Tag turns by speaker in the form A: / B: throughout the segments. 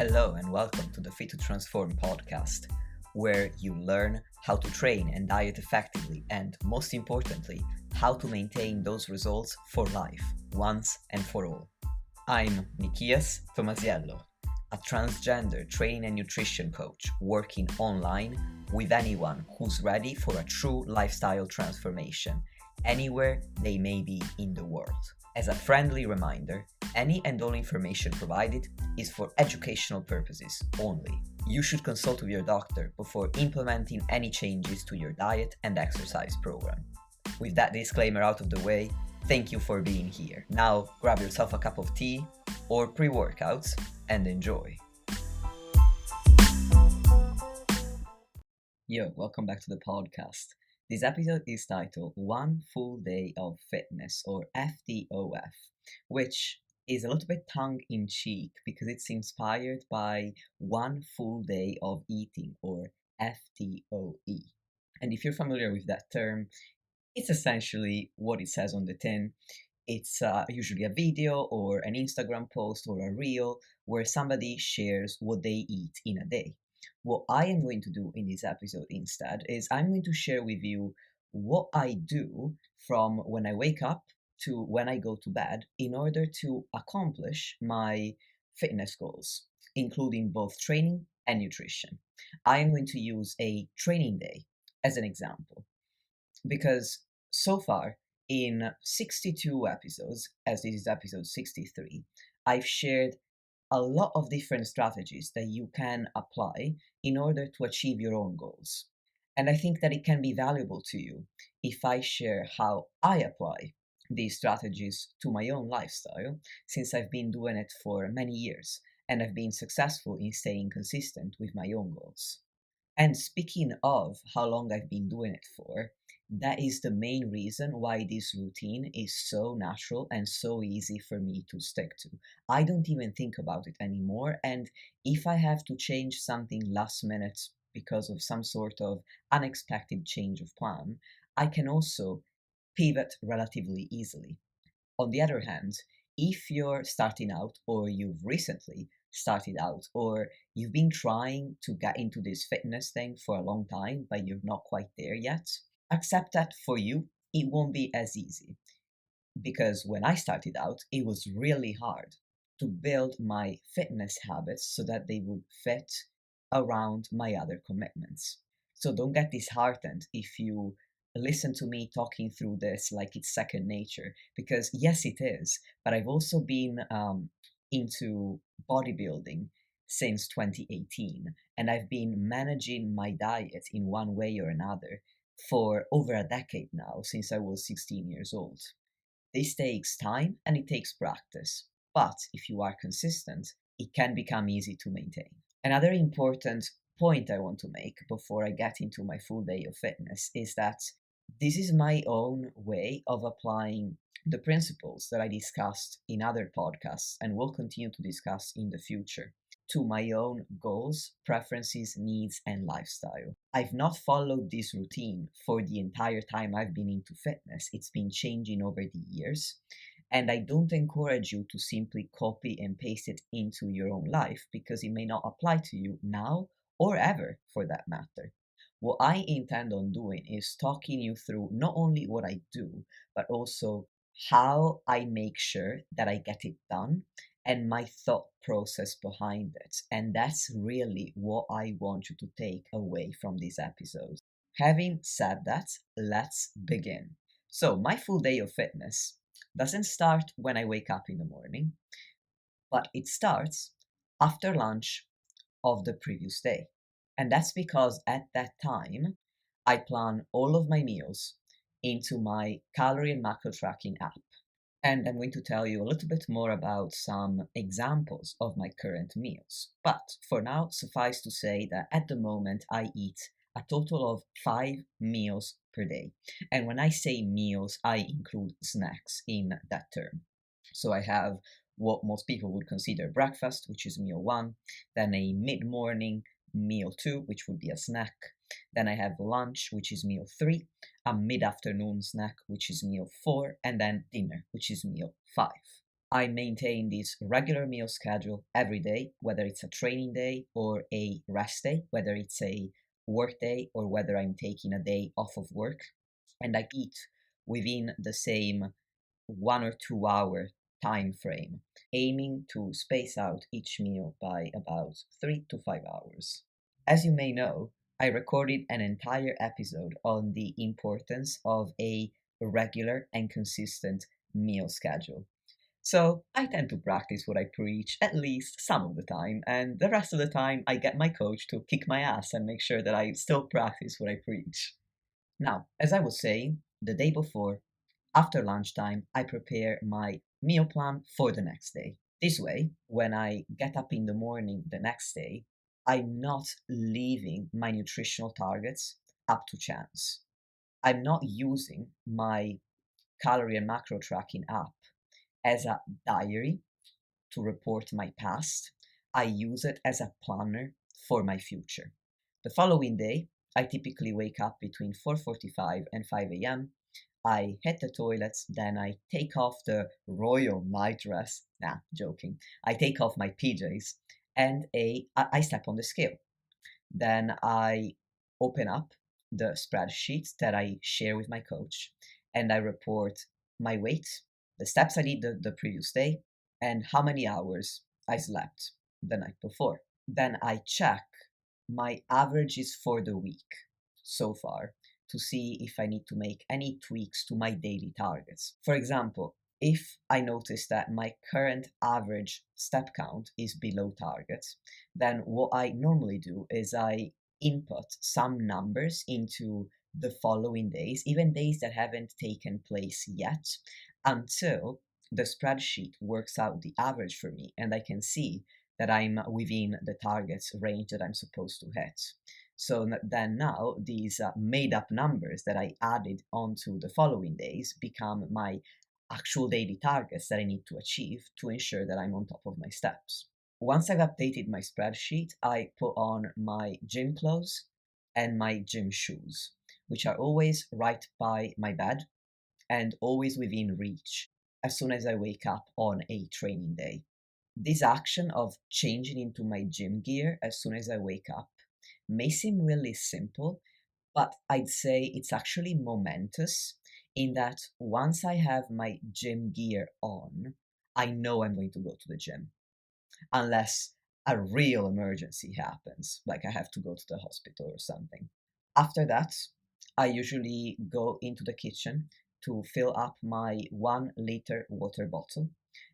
A: Hello and welcome to the Fit to Transform podcast, where you learn how to train and diet effectively and, most importantly, how to maintain those results for life, once and for all. I'm Nikias Tomasiello, a transgender training and nutrition coach working online with anyone who's ready for a true lifestyle transformation, anywhere they may be in the world. As a friendly reminder, any and all information provided is for educational purposes only. You should consult with your doctor before implementing any changes to your diet and exercise program. With that disclaimer out of the way, thank you for being here. Now grab yourself a cup of tea or pre-workouts and enjoy. Yo, welcome back to the podcast. This episode is titled One Full Day of Fitness, or FDOF, which is a little bit tongue-in-cheek because it's inspired by One Full Day of Eating, or FDOE. And if you're familiar with that term, it's essentially what it says on the tin. It's usually a video or an Instagram post or a reel where somebody shares what they eat in a day. What I am going to do in this episode instead is I'm going to share with you what I do from when I wake up to when I go to bed in order to accomplish my fitness goals, including both training and nutrition. I am going to use a training day as an example because so far in 62 episodes, as this is episode 63, I've shared a lot of different strategies that you can apply in order to achieve your own goals. And I think that it can be valuable to you if I share how I apply these strategies to my own lifestyle, since I've been doing it for many years and I've been successful in staying consistent with my own goals. And speaking of how long I've been doing it for, that is the main reason why this routine is so natural and so easy for me to stick to. I don't even think about it anymore, and if I have to change something last minute because of some sort of unexpected change of plan, I can also pivot relatively easily. On the other hand, if you're starting out or you've recently started out or you've been trying to get into this fitness thing for a long time but you're not quite there yet, accept that for you it won't be as easy, because when I started out it was really hard to build my fitness habits so that they would fit around my other commitments. So don't get disheartened if you listen to me talking through this like it's second nature, because yes it is, but I've also been into bodybuilding since 2018, and I've been managing my diet in one way or another for over a decade now, since I was 16 years old. This takes time and it takes practice, but if you are consistent, it can become easy to maintain. Another important point I want to make before I get into my full day of fitness is that this is my own way of applying the principles that I discussed in other podcasts and will continue to discuss in the future to my own goals, preferences, needs, and lifestyle. I've not followed this routine for the entire time I've been into fitness. It's been changing over the years. And I don't encourage you to simply copy and paste it into your own life because it may not apply to you now or ever for that matter. What I intend on doing is talking you through not only what I do, but also how I make sure that I get it done and my thought process behind it. And that's really what I want you to take away from this episode. Having said that, let's begin. So, my full day of fitness doesn't start when I wake up in the morning, but it starts after lunch of the previous day. And that's because at that time, I plan all of my meals into my calorie and macro tracking app. And I'm going to tell you a little bit more about some examples of my current meals. But for now, suffice to say that at the moment I eat a total of 5 meals per day. And when I say meals, I include snacks in that term. So I have what most people would consider breakfast, which is meal 1, then a mid-morning meal 2, which would be a snack. Then I have lunch, which is meal 3, a mid-afternoon snack, which is meal 4, and then dinner, which is meal 5. I maintain this regular meal schedule every day, whether it's a training day or a rest day, whether it's a work day or whether I'm taking a day off of work. And I eat within the same 1 or 2 hour time frame, aiming to space out each meal by about 3 to 5 hours. As you may know, I recorded an entire episode on the importance of a regular and consistent meal schedule. So I tend to practice what I preach at least some of the time, and the rest of the time I get my coach to kick my ass and make sure that I still practice what I preach. Now, as I was saying, the day before, after lunchtime, I prepare my meal plan for the next day. This way, when I get up in the morning the next day, I'm not leaving my nutritional targets up to chance. I'm not using my calorie and macro tracking app as a diary to report my past. I use it as a planner for my future. The following day, I typically wake up between 4:45 and 5 a.m. I hit the toilets, then I take off the royal night dress. Nah, joking. I take off my PJs and I step on the scale. Then I open up the spreadsheet that I share with my coach and I report my weight, the steps I did the previous day, and how many hours I slept the night before. Then I check my averages for the week so far to see if I need to make any tweaks to my daily targets. For example, if I notice that my current average step count is below target, then what I normally do is I input some numbers into the following days, even days that haven't taken place yet, until the spreadsheet works out the average for me and I can see that I'm within the targets range that I'm supposed to hit. So then now these made up numbers that I added onto the following days become my actual daily targets that I need to achieve to ensure that I'm on top of my steps. Once I've updated my spreadsheet, I put on my gym clothes and my gym shoes, which are always right by my bed and always within reach as soon as I wake up on a training day. This action of changing into my gym gear as soon as I wake up may seem really simple, but I'd say it's actually momentous in that once I have my gym gear on, I know I'm going to go to the gym unless a real emergency happens, like I have to go to the hospital or something. After that, I usually go into the kitchen to fill up my 1 liter water bottle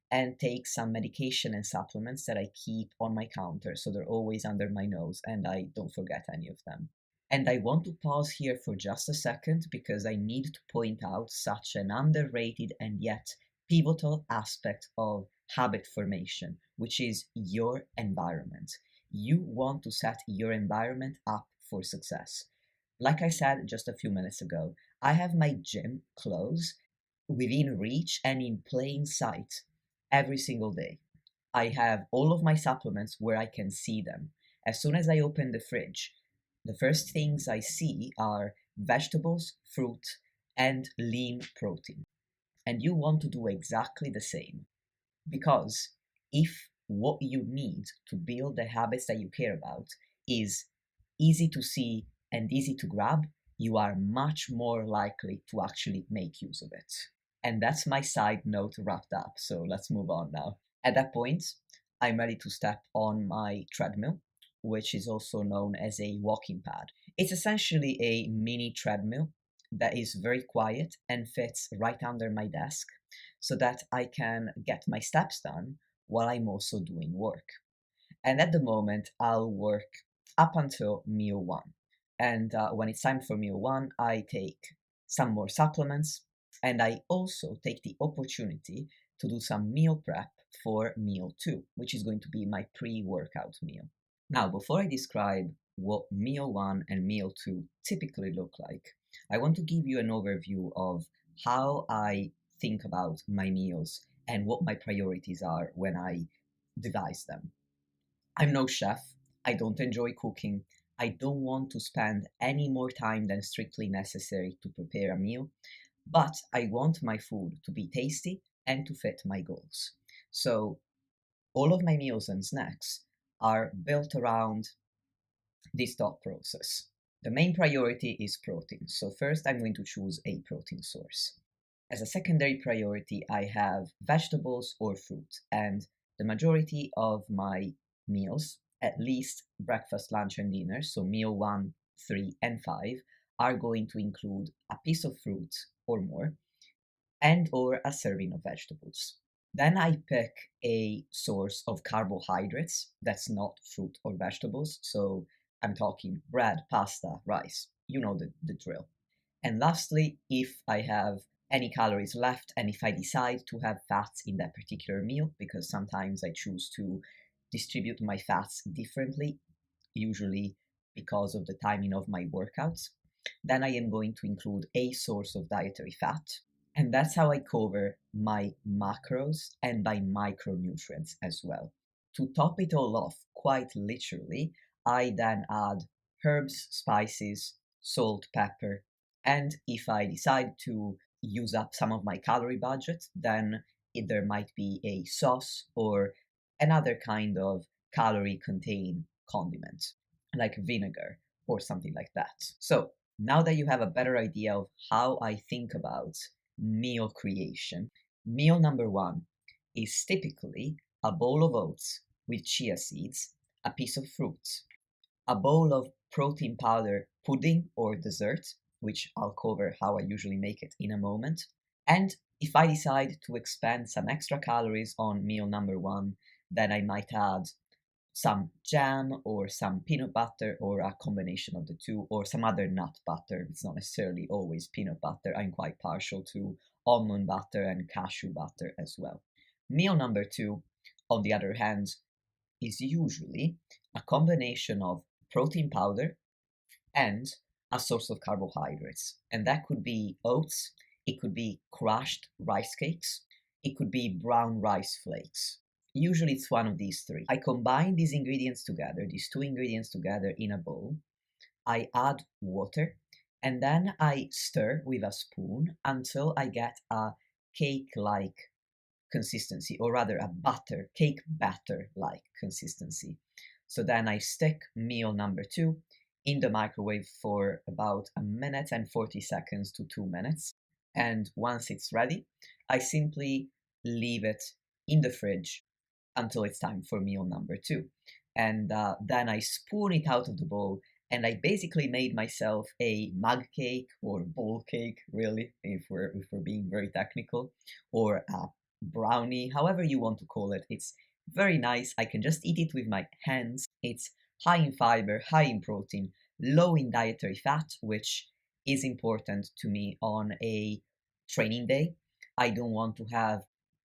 A: and take some medication and supplements that I keep on my counter so they're always under my nose and I don't forget any of them. And I want to pause here for just a second because I need to point out such an underrated and yet pivotal aspect of habit formation, which is your environment. You want to set your environment up for success. Like I said just a few minutes ago, I have my gym clothes within reach and in plain sight every single day. I have all of my supplements where I can see them. As soon as I open the fridge, the first things I see are vegetables, fruit, and lean protein. And you want to do exactly the same. Because if what you need to build the habits that you care about is easy to see and easy to grab, you are much more likely to actually make use of it. And that's my side note wrapped up, so let's move on now. At that point, I'm ready to step on my treadmill, which is also known as a walking pad. It's essentially a mini treadmill that is very quiet and fits right under my desk so that I can get my steps done while I'm also doing work. And at the moment, I'll work up until meal one. And when it's time for meal one, I take some more supplements and I also take the opportunity to do some meal prep for meal two, which is going to be my pre workout meal. Now, before I describe what meal one and meal two typically look like, I want to give you an overview of how I think about my meals and what my priorities are when I devise them. I'm no chef. I don't enjoy cooking. I don't want to spend any more time than strictly necessary to prepare a meal, but I want my food to be tasty and to fit my goals. So all of my meals and snacks are built around this thought process. The main priority is protein. So first I'm going to choose a protein source. As a secondary priority, I have vegetables or fruit, and the majority of my meals, at least breakfast, lunch, and dinner, so meal 1, 3, and 5, are going to include a piece of fruit or more, and or a serving of vegetables. Then I pick a source of carbohydrates that's not fruit or vegetables, so I'm talking bread, pasta, rice, you know the drill. And lastly, if I have any calories left and if I decide to have fats in that particular meal, because sometimes I choose to distribute my fats differently, usually because of the timing of my workouts, then I am going to include a source of dietary fat. And that's how I cover my macros and my micronutrients as well. To top it all off, quite literally, I then add herbs, spices, salt, pepper, and if I decide to use up some of my calorie budget, then there might be a sauce or another kind of calorie containing condiment, like vinegar or something like that. So now that you have a better idea of how I think about meal creation, meal number one is typically a bowl of oats with chia seeds, a piece of fruit, a bowl of protein powder pudding or dessert, which I'll cover how I usually make it in a moment. And if I decide to expend some extra calories on meal number one, then I might add some jam or some peanut butter or a combination of the two or some other nut butter. It's not necessarily always peanut butter. I'm quite partial to almond butter and cashew butter as well. Meal number two, on the other hand, is usually a combination of protein powder and a source of carbohydrates. And that could be oats, it could be crushed rice cakes, it could be brown rice flakes. Usually it's one of these three. I combine these ingredients together, these two ingredients together in a bowl. I add water and then I stir with a spoon until I get a cake like consistency, or rather a cake batter like consistency. So then I stick meal number two in the microwave for about a minute and 40 seconds to 2 minutes. And once it's ready, I simply leave it in the fridge until it's time for meal number two. And then I spoon it out of the bowl, and I basically made myself a mug cake or bowl cake, really, if we're being very technical, or a brownie, however you want to call it. It's very nice. I can just eat it with my hands. It's high in fiber, high in protein, low in dietary fat, which is important to me on a training day. I don't want to have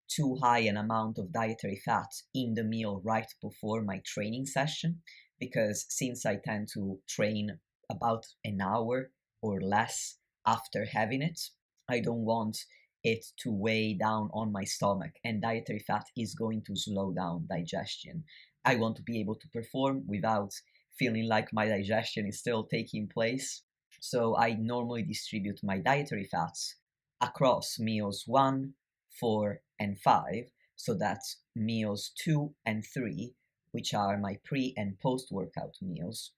A: too high an amount of dietary fat in the meal right before my training session, because since I tend to train about an hour or less after having it, I don't want it to weigh down on my stomach, and dietary fat is going to slow down digestion. I want to be able to perform without feeling like my digestion is still taking place. So I normally distribute my dietary fats across meals 1, 4, and 5, so that meals 2 and 3, which are my pre and post workout meals,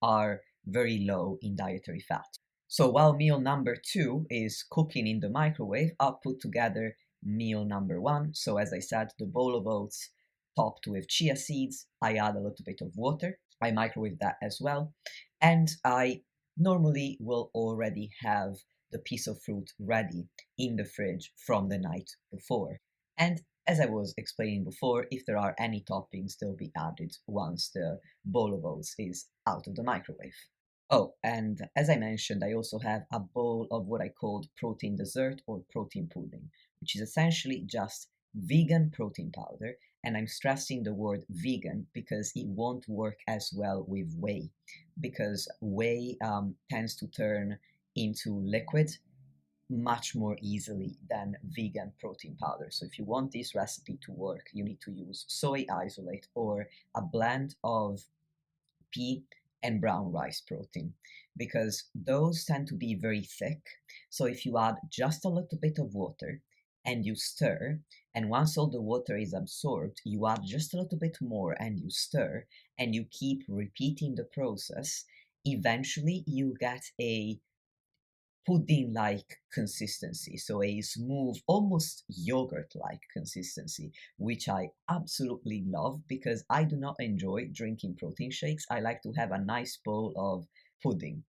A: are very low in dietary fat. So while meal number two is cooking in the microwave, I'll put together meal number one. So as I said, the bowl of oats topped with chia seeds. I add a little bit of water. I microwave that as well. And I normally will already have the piece of fruit ready in the fridge from the night before. And as I was explaining before, if there are any toppings, they'll be added once the bowl of oats is out of the microwave. Oh, and as I mentioned, I also have a bowl of what I called protein dessert or protein pudding, which is essentially just vegan protein powder. And I'm stressing the word vegan because it won't work as well with whey, because whey tends to turn into liquid much more easily than vegan protein powder. So if you want this recipe to work, you need to use soy isolate or a blend of pea and brown rice protein, because those tend to be very thick. So if you add just a little bit of water and you stir. And once all the water is absorbed, you add just a little bit more and you stir, and you keep repeating the process. Eventually, you get a pudding like consistency, so a smooth, almost yogurt like consistency, which I absolutely love because I do not enjoy drinking protein shakes. I like to have a nice bowl of pudding.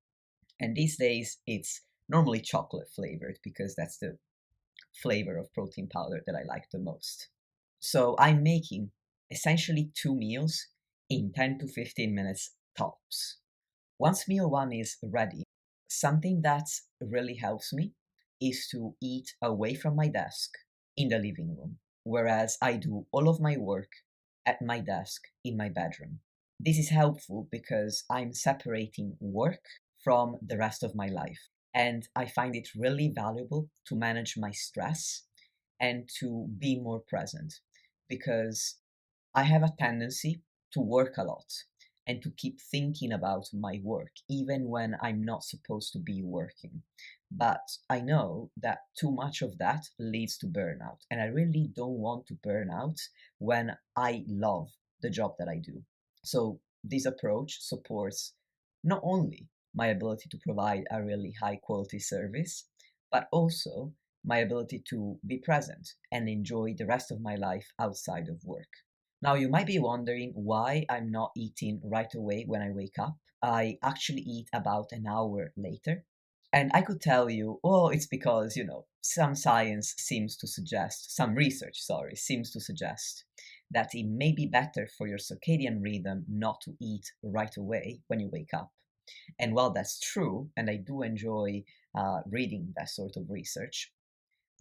A: And these days, it's normally chocolate flavored because that's the flavor of protein powder that I like the most. So I'm making essentially two meals in 10 to 15 minutes tops. Once meal one is ready, something that really helps me is to eat away from my desk in the living room, whereas I do all of my work at my desk in my bedroom. This is helpful because I'm separating work from the rest of my life, and I find it really valuable to manage my stress and to be more present because I have a tendency to work a lot and to keep thinking about my work, even when I'm not supposed to be working. But I know that too much of that leads to burnout, and I really don't want to burn out when I love the job that I do. So, this approach supports not only my ability to provide a really high quality service, but also my ability to be present and enjoy the rest of my life outside of work. Now, you might be wondering why I'm not eating right away when I wake up. I actually eat about an hour later. And I could tell you, oh, it's because, some science seems to suggest, some research, sorry, seems to suggest that it may be better for your circadian rhythm not to eat right away when you wake up. And while that's true, and I do enjoy reading that sort of research,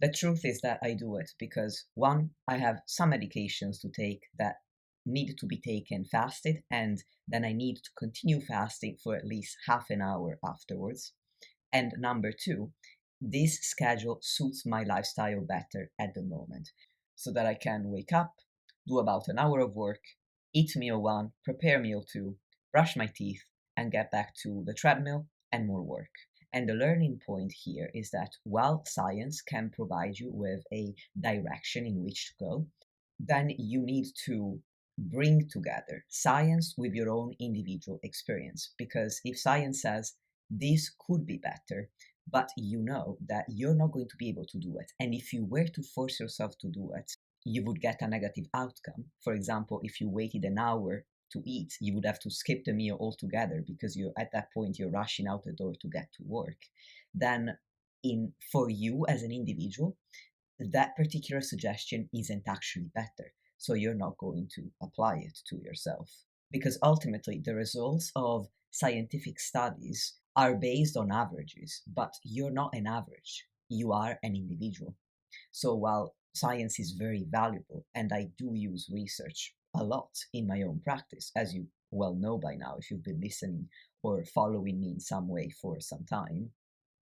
A: the truth is that I do it because one, I have some medications to take that need to be taken fasted, and then I need to continue fasting for at least half an hour afterwards. And number two, this schedule suits my lifestyle better at the moment so that I can wake up, do about an hour of work, eat meal one, prepare meal two, brush my teeth, and get back to the treadmill and more work. And the learning point here is that while science can provide you with a direction in which to go, then you need to bring together science with your own individual experience. Because if science says this could be better, but you know that you're not going to be able to do it, and if you were to force yourself to do it, you would get a negative outcome. For example, if you waited an hour to eat, you would have to skip the meal altogether because you're at that point you're rushing out the door to get to work. Then in for you as an individual, that particular suggestion isn't actually better. So you're not going to apply it to yourself. Because ultimately, the results of scientific studies are based on averages, but you're not an average. You are an individual. So while science is very valuable, and I do use research a lot in my own practice, as you well know by now if you've been listening or following me in some way for some time,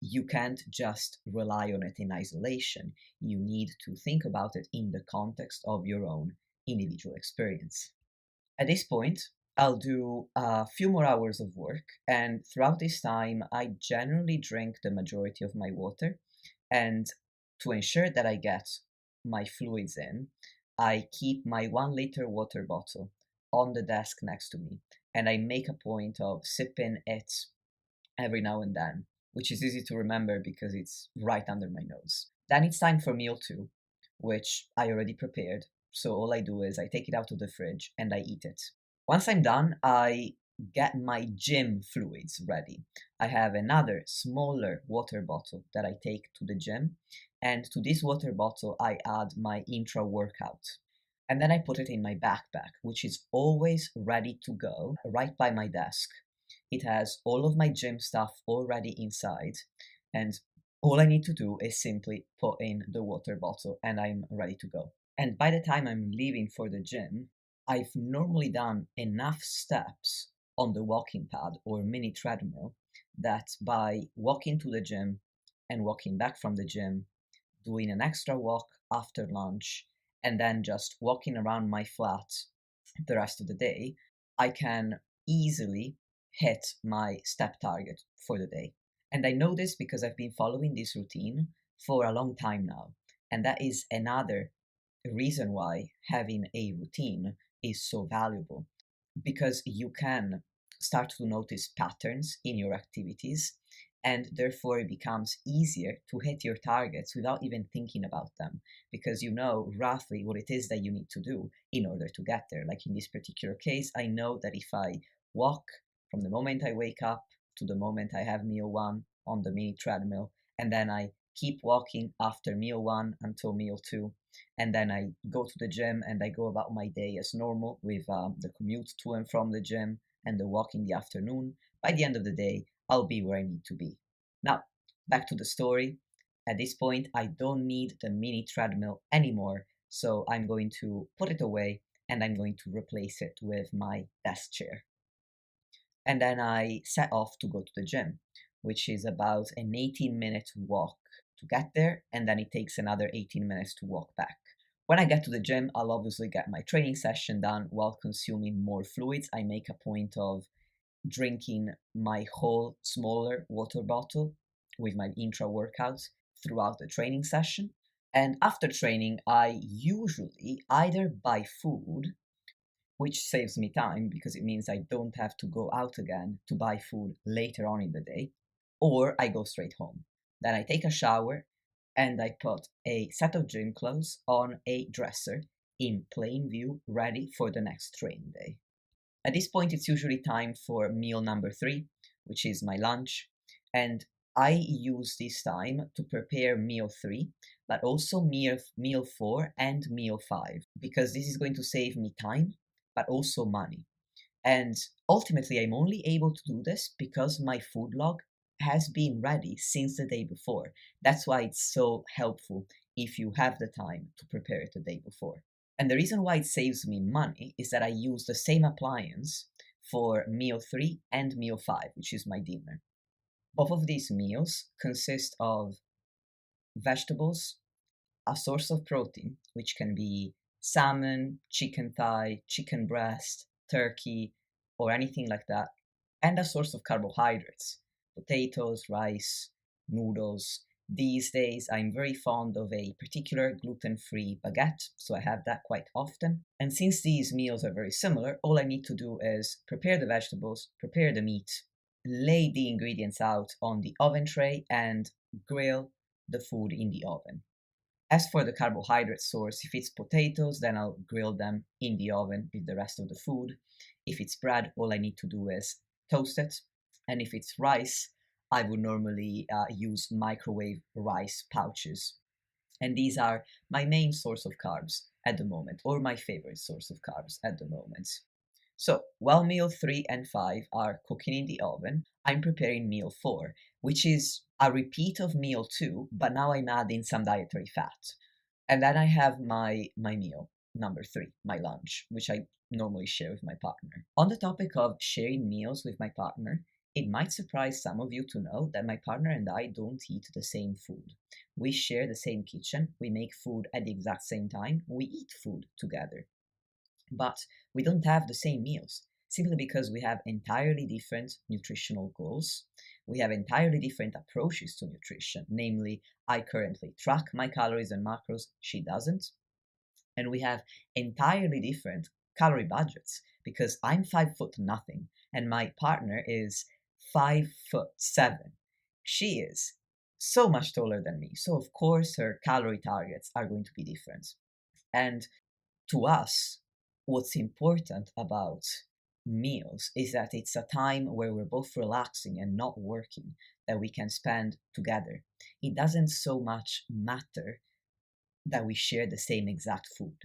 A: you can't just rely on it in isolation. You need to think about it in the context of your own individual experience. At this point, I'll do a few more hours of work, and throughout this time, I generally drink the majority of my water. And to ensure that I get my fluids in, I keep my 1 liter water bottle on the desk next to me, and I make a point of sipping it every now and then, which is easy to remember because it's right under my nose. Then it's time for meal two, which I already prepared. So all I do is I take it out of the fridge and I eat it. Once I'm done, I get my gym fluids ready. I have another smaller water bottle that I take to the gym, and to this water bottle, I add my intra workout. And then I put it in my backpack, which is always ready to go right by my desk. It has all of my gym stuff already inside, and all I need to do is simply put in the water bottle and I'm ready to go. And by the time I'm leaving for the gym, I've normally done enough steps on the walking pad or mini treadmill that by walking to the gym and walking back from the gym, doing an extra walk after lunch, and then just walking around my flat the rest of the day, I can easily hit my step target for the day. And I know this because I've been following this routine for a long time now. And that is another reason why having a routine is so valuable, because you can start to notice patterns in your activities, and therefore it becomes easier to hit your targets without even thinking about them, because you know roughly what it is that you need to do in order to get there. Like in this particular case, I know that if I walk from the moment I wake up to the moment I have meal one on the mini treadmill, and then I keep walking after meal one until meal two, and then I go to the gym and I go about my day as normal with the commute to and from the gym and the walk in the afternoon. By the end of the day, I'll be where I need to be. Now, back to the story. At this point, I don't need the mini treadmill anymore, so I'm going to put it away and I'm going to replace it with my desk chair. And then I set off to go to the gym, which is about an 18-minute walk to get there, and then it takes another 18 minutes to walk back. When I get to the gym, I'll obviously get my training session done while consuming more fluids. I make a point of drinking my whole smaller water bottle with my intra workouts throughout the training session. And after training, I usually either buy food, which saves me time because it means I don't have to go out again to buy food later on in the day, or I go straight home. Then I take a shower and I put a set of gym clothes on a dresser in plain view, ready for the next training day. At this point, it's usually time for meal number three, which is my lunch, and I use this time to prepare meal three, but also meal four and meal five, because this is going to save me time, but also money. And ultimately, I'm only able to do this because my food log has been ready since the day before. That's why it's so helpful if you have the time to prepare it the day before. And the reason why it saves me money is that I use the same appliance for meal three and meal five, which is my dinner. Both of these meals consist of vegetables, a source of protein, which can be salmon, chicken thigh, chicken breast, turkey, or anything like that, and a source of carbohydrates, potatoes, rice, noodles. These days, I'm very fond of a particular gluten-free baguette, so I have that quite often. And since these meals are very similar, all I need to do is prepare the vegetables, prepare the meat, lay the ingredients out on the oven tray, and grill the food in the oven. As for the carbohydrate source, if it's potatoes, then I'll grill them in the oven with the rest of the food. If it's bread, all I need to do is toast it. And if it's rice, I would normally use microwave rice pouches. And these are my main source of carbs at the moment, or my favorite source of carbs at the moment. So while meal 3 and 5 are cooking in the oven, I'm preparing meal 4, which is a repeat of meal 2, but now I'm adding some dietary fat. And then I have my meal number 3, my lunch, which I normally share with my partner. On the topic of sharing meals with my partner, it might surprise some of you to know that my partner and I don't eat the same food. We share the same kitchen, we make food at the exact same time, we eat food together, but we don't have the same meals simply because we have entirely different nutritional goals. We have entirely different approaches to nutrition. Namely, I currently track my calories and macros, she doesn't. And we have entirely different calorie budgets because I'm 5 foot nothing and my partner is 5'7". She is so much taller than me. So, of course, her calorie targets are going to be different. And to us, what's important about meals is that it's a time where we're both relaxing and not working, that we can spend together. It doesn't so much matter that we share the same exact food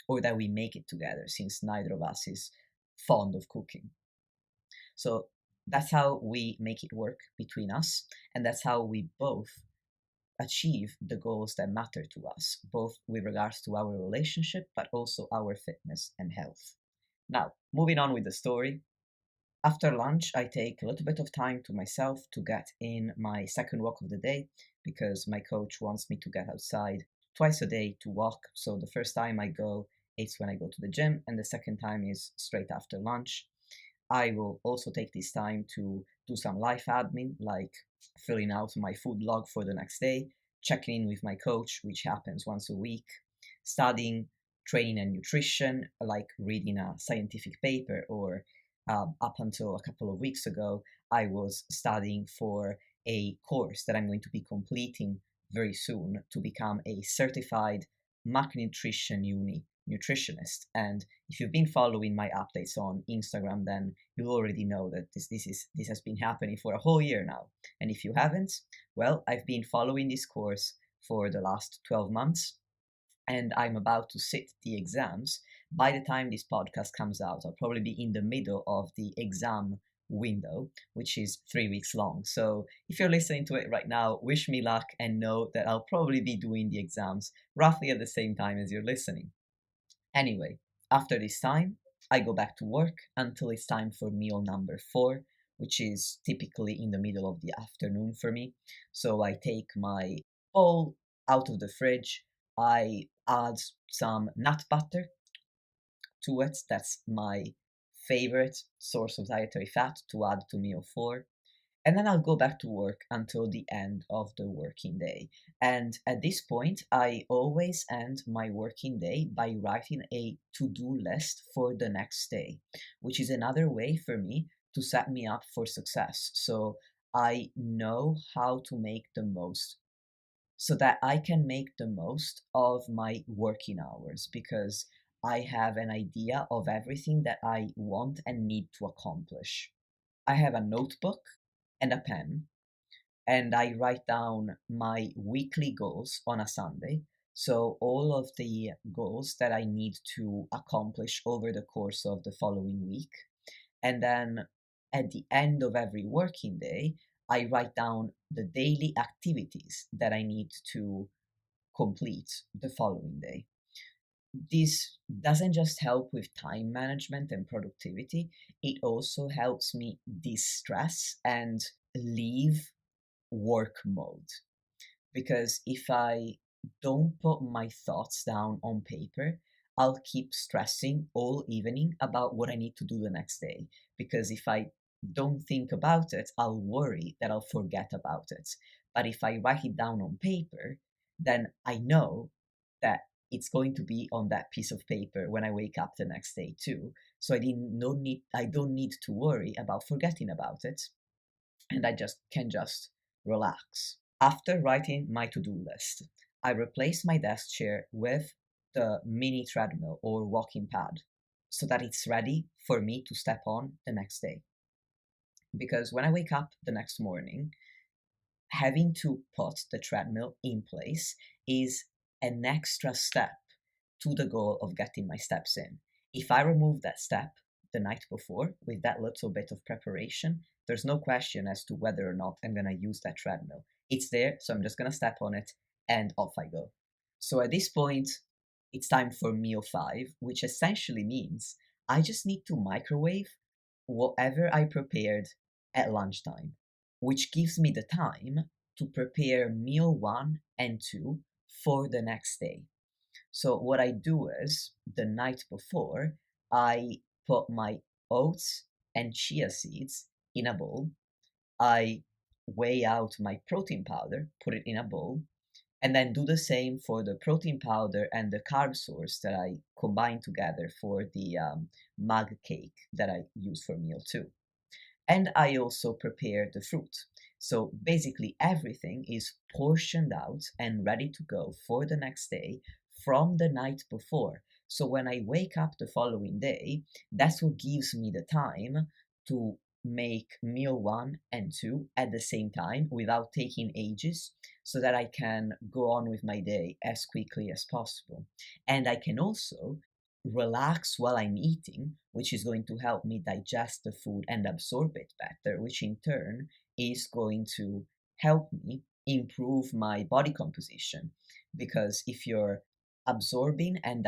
A: or that we make it together, since neither of us is fond of cooking. So that's how we make it work between us, and that's how we both achieve the goals that matter to us, both with regards to our relationship, but also our fitness and health. Now, moving on with the story. After lunch, I take a little bit of time to myself to get in my second walk of the day because my coach wants me to get outside twice a day to walk. So the first time I go, it's when I go to the gym, and the second time is straight after lunch. I will also take this time to do some life admin, like filling out my food log for the next day, checking in with my coach, which happens once a week, studying, training and nutrition, like reading a scientific paper, or up until a couple of weeks ago, I was studying for a course that I'm going to be completing very soon to become a certified macronutrition uni nutritionist. And if you've been following my updates on Instagram, then you'll already know that this has been happening for a whole year now. And if you haven't, well, I've been following this course for the last 12 months, and I'm about to sit the exams. By the time this podcast comes out, I'll probably be in the middle of the exam window, which is 3 weeks long. So if you're listening to it right now, wish me luck and know that I'll probably be doing the exams roughly at the same time as you're listening. Anyway, after this time, I go back to work until it's time for meal number 4, which is typically in the middle of the afternoon for me. So I take my bowl out of the fridge, I add some nut butter to it. That's my favorite source of dietary fat to add to meal 4. And then I'll go back to work until the end of the working day. And at this point, I always end my working day by writing a to-do list for the next day, which is another way for me to set me up for success. So I know how to make the most, so that I can make the most of my working hours, because I have an idea of everything that I want and need to accomplish. I have a notebook and a pen, and I write down my weekly goals on a Sunday. So, all of the goals that I need to accomplish over the course of the following week. And then at the end of every working day, I write down the daily activities that I need to complete the following day. This doesn't just help with time management and productivity, it also helps me de-stress and leave work mode. Because if I don't put my thoughts down on paper, I'll keep stressing all evening about what I need to do the next day. Because if I don't think about it, I'll worry that I'll forget about it. But if I write it down on paper, then I know that it's going to be on that piece of paper when I wake up the next day too. So I don't need to worry about forgetting about it, and I just can just relax. After writing my to-do list, I replace my desk chair with the mini treadmill or walking pad so that it's ready for me to step on the next day. Because when I wake up the next morning, having to put the treadmill in place is an extra step to the goal of getting my steps in. If I remove that step the night before with that little bit of preparation, there's no question as to whether or not I'm going to use that treadmill. It's there, so I'm just going to step on it and off I go. So at this point, it's time for meal 5, which essentially means I just need to microwave whatever I prepared at lunchtime, which gives me the time to prepare meal 1 and 2 for the next day. So what I do is the night before, I put my oats and chia seeds in a bowl. I weigh out my protein powder, put it in a bowl, and then do the same for the protein powder and the carb source that I combine together for the mug cake that I use for meal 2. And I also prepare the fruit. So basically, everything is portioned out and ready to go for the next day from the night before. So when I wake up the following day, that's what gives me the time to make meal 1 and 2 at the same time without taking ages, so that I can go on with my day as quickly as possible. And I can also relax while I'm eating, which is going to help me digest the food and absorb it better, which in turn is going to help me improve my body composition. Because if you're digesting and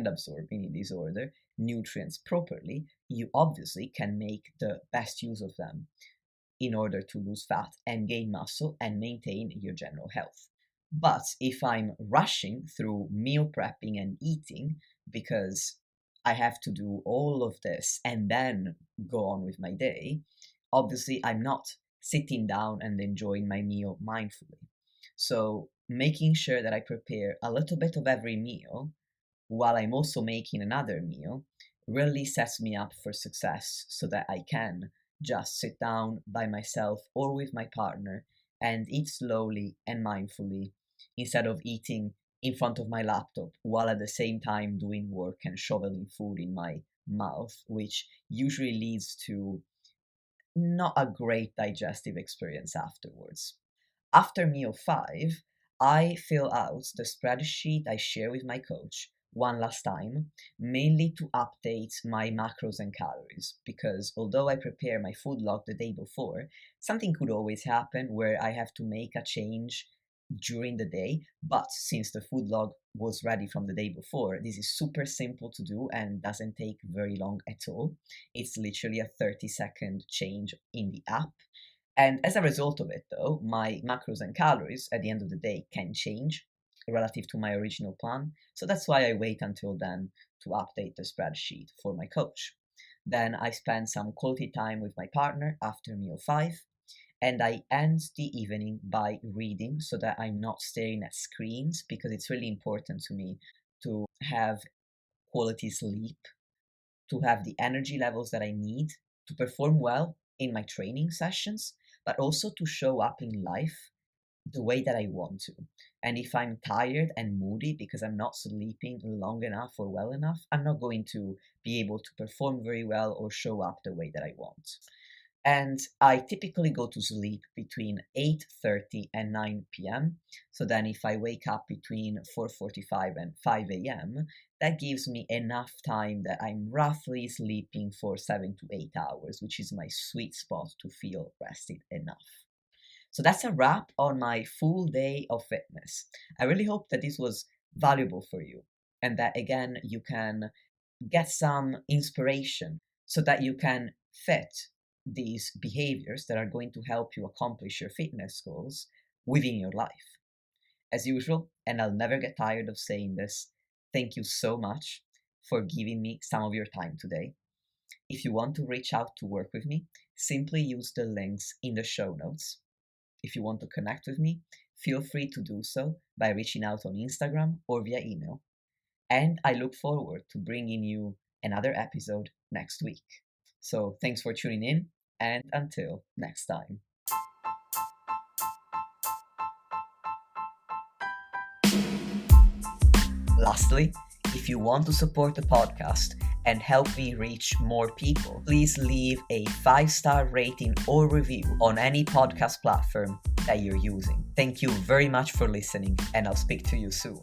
A: absorbing in this order, nutrients properly, you obviously can make the best use of them in order to lose fat and gain muscle and maintain your general health. But if I'm rushing through meal prepping and eating because I have to do all of this and then go on with my day, obviously I'm not sitting down and enjoying my meal mindfully. So making sure that I prepare a little bit of every meal while I'm also making another meal really sets me up for success so that I can just sit down by myself or with my partner and eat slowly and mindfully instead of eating in front of my laptop while at the same time doing work and shoveling food in my mouth, which usually leads to not a great digestive experience afterwards. After meal 5, I fill out the spreadsheet I share with my coach one last time, mainly to update my macros and calories. Because although I prepare my food log the day before, something could always happen where I have to make a change during the day. But since the food log was ready from the day before, this is super simple to do and doesn't take very long at all. It's literally a 30-second change in the app. And as a result of it, though, my macros and calories at the end of the day can change relative to my original plan. So that's why I wait until then to update the spreadsheet for my coach. Then I spend some quality time with my partner after meal 5, and I end the evening by reading so that I'm not staring at screens because it's really important to me to have quality sleep, to have the energy levels that I need to perform well in my training sessions, but also to show up in life the way that I want to. And if I'm tired and moody because I'm not sleeping long enough or well enough, I'm not going to be able to perform very well or show up the way that I want. And I typically go to sleep between 8:30 and 9 p.m. So then if I wake up between 4:45 and 5 a.m., that gives me enough time that I'm roughly sleeping for 7 to 8 hours, which is my sweet spot to feel rested enough. So that's a wrap on my full day of fitness. I really hope that this was valuable for you and that again you can get some inspiration so that you can fit these behaviors that are going to help you accomplish your fitness goals within your life. As usual, and I'll never get tired of saying this, thank you so much for giving me some of your time today. If you want to reach out to work with me, simply use the links in the show notes. If you want to connect with me, feel free to do so by reaching out on Instagram or via email. And I look forward to bringing you another episode next week. So thanks for tuning in, and until next time. Lastly, if you want to support the podcast and help me reach more people, please leave a 5-star rating or review on any podcast platform that you're using. Thank you very much for listening, and I'll speak to you soon.